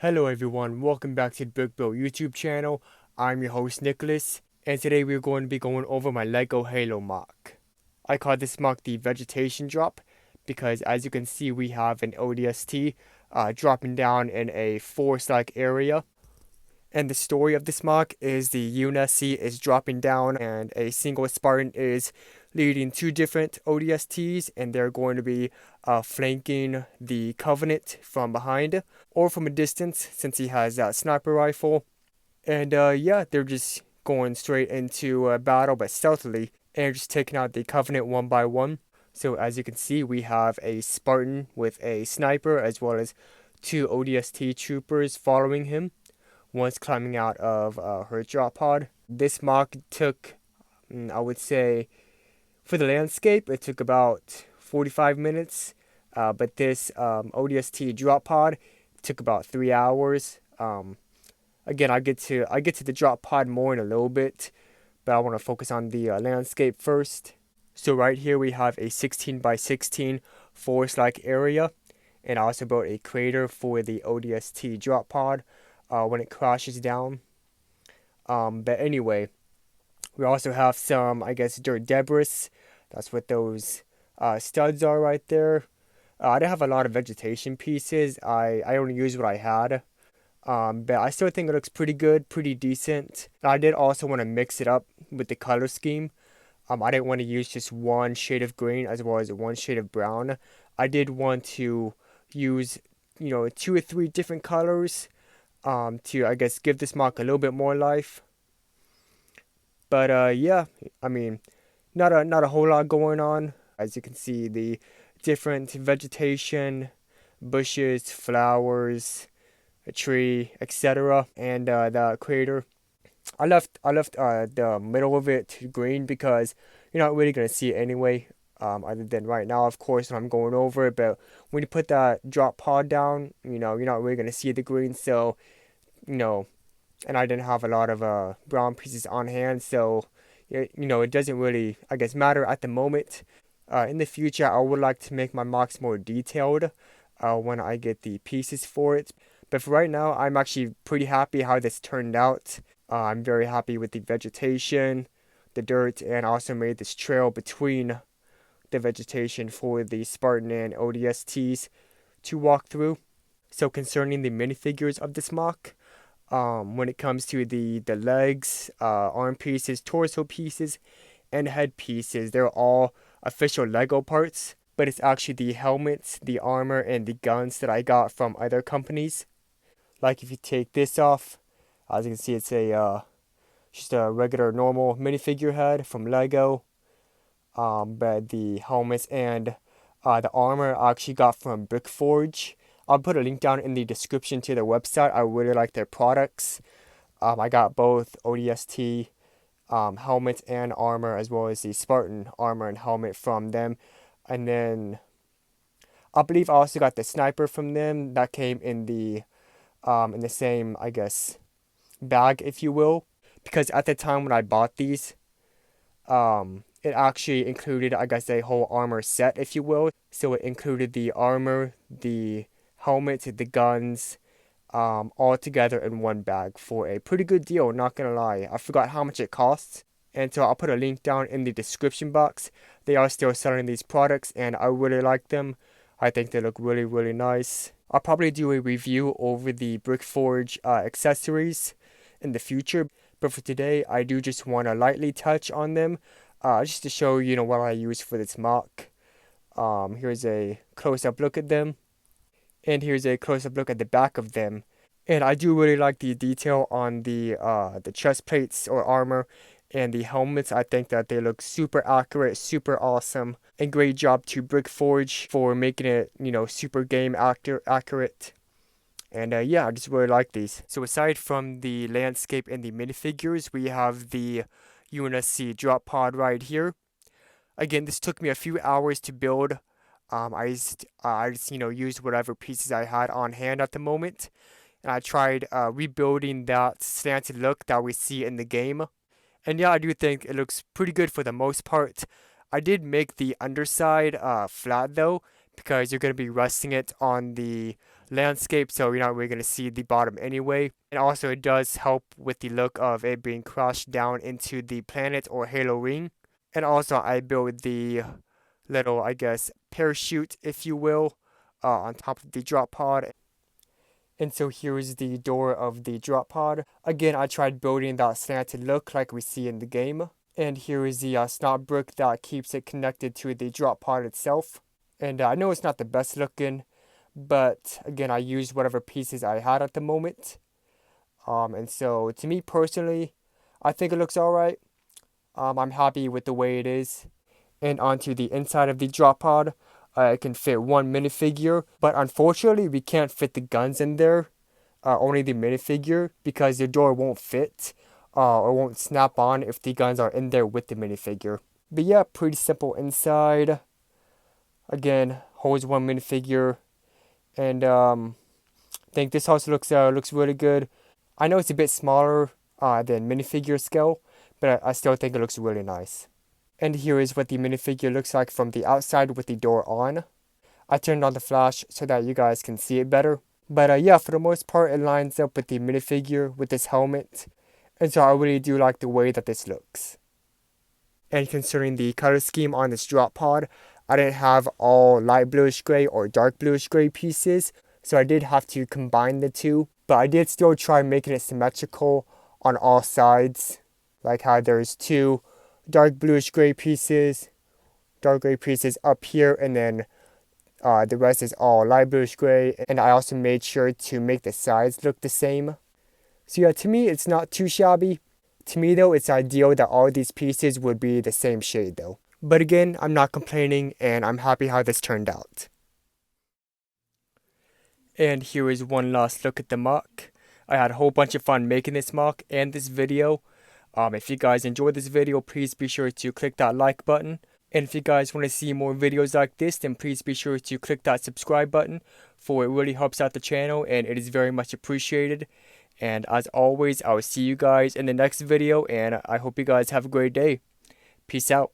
Hello everyone, welcome back to the Brick Build YouTube channel. I'm your host Nicholas, and today we're going to be going over my Lego Halo Moc. I call this mock the vegetation drop because as you can see we have an ODST dropping down in a forest-like area. And the story of this mock is the UNSC is dropping down and a single Spartan is leading two different ODSTs, and they're going to be flanking the Covenant from behind or from a distance since he has that sniper rifle. And yeah, they're just going straight into battle but stealthily and just taking out the Covenant one by one. So as you can see, we have a Spartan with a sniper as well as two ODST troopers following him. One's climbing out of her drop pod. This mock took, I would say, for the landscape, it took about 45 minutes. But this ODST drop pod took about 3 hours. Again, I get to the drop pod more in a little bit, but I want to focus on the landscape first. So right here we have a 16 by 16 forest-like area, and I also built a crater for the ODST drop pod when it crashes down. But anyway, we also have some, I guess, dirt debris. That's what those studs are right there. I didn't have a lot of vegetation pieces. I only used what I had. But I still think it looks pretty good, pretty decent. And I did also want to mix it up with the color scheme. I didn't want to use just one shade of green as well as one shade of brown. I did want to use, 2 or 3 different colors to, I guess, give this mock a little bit more life. But yeah, I mean, not a whole lot going on. As you can see, the different vegetation, bushes, flowers, a tree, etc., and the crater. I left the middle of it green because you're not really gonna see it anyway. Other than right now, of course, when I'm going over it. But when you put that drop pod down, you're not really gonna see the green. So, and I didn't have a lot of brown pieces on hand, so it doesn't really, I guess, matter at the moment. In the future, I would like to make my mocks more detailed when I get the pieces for it. But for right now, I'm actually pretty happy how this turned out. I'm very happy with the vegetation, the dirt, and also made this trail between the vegetation for the Spartan and ODSTs to walk through. So concerning the minifigures of this mock, when it comes to the legs, arm pieces, torso pieces, and head pieces, they're all official Lego parts. But it's actually the helmets, the armor, and the guns that I got from other companies. Like if you take this off, as you can see, it's just a regular normal minifigure head from Lego. But the helmets and the armor I actually got from BrickForge. I'll put a link down in the description to their website. I really like their products. I got both ODST helmets and armor, as well as the Spartan armor and helmet from them. And then I believe I also got the sniper from them. That came in the same, I guess, bag, if you will. Because at the time when I bought these, it actually included, I guess, a whole armor set, if you will. So it included the armor, the helmet, the guns, all together in one bag for a pretty good deal, not gonna lie. I forgot how much it costs, and so I'll put a link down in the description box. They are still selling these products, and I really like them. I think they look really, really nice. I'll probably do a review over the BrickForge accessories in the future, but for today, I do just want to lightly touch on them, just to show, what I use for this mock. Here's a close-up look at them. And here's a close-up look at the back of them. And I do really like the detail on the chest plates or armor and the helmets. I think that they look super accurate, super awesome. And great job to BrickForge for making it, super game accurate. And yeah, I just really like these. So aside from the landscape and the minifigures, we have the UNSC drop pod right here. Again, this took me a few hours to build. I just used whatever pieces I had on hand at the moment, and I tried rebuilding that slanted look that we see in the game. And yeah, I do think it looks pretty good for the most part. I did make the underside flat though, because you're going to be resting it on the landscape, so you're not really going to see the bottom anyway. And also it does help with the look of it being crashed down into the planet or Halo ring. And also I built the little, I guess, parachute, if you will, on top of the drop pod. And so here's the door of the drop pod. Again, I tried building that slanted look like we see in the game. And here is the snot brick that keeps it connected to the drop pod itself. And I know it's not the best looking, but again, I used whatever pieces I had at the moment. And so to me personally, I think it looks alright. I'm happy with the way it is. And onto the inside of the drop pod, it can fit one minifigure, but unfortunately we can't fit the guns in there, only the minifigure, because the door won't fit or won't snap on if the guns are in there with the minifigure. But yeah, pretty simple inside. Again, holds one minifigure, and I think this house looks really good. I know it's a bit smaller than minifigure scale, but I still think it looks really nice. And here is what the minifigure looks like from the outside with the door on. I turned on the flash so that you guys can see it better. But yeah, for the most part, it lines up with the minifigure with this helmet. And so I really do like the way that this looks. And concerning the color scheme on this drop pod, I didn't have all light bluish gray or dark bluish gray pieces. So I did have to combine the two. But I did still try making it symmetrical on all sides. Like how there's two dark bluish gray pieces, dark gray pieces up here, and then the rest is all light bluish gray. And I also made sure to make the sides look the same. So yeah, to me it's not too shabby. To me though, it's ideal that all these pieces would be the same shade though. But again, I'm not complaining and I'm happy how this turned out. And here is one last look at the mock. I had a whole bunch of fun making this mock and this video. If you guys enjoyed this video, please be sure to click that like button. And if you guys want to see more videos like this, then please be sure to click that subscribe button, for it really helps out the channel and it is very much appreciated. And as always, I will see you guys in the next video, and I hope you guys have a great day. Peace out.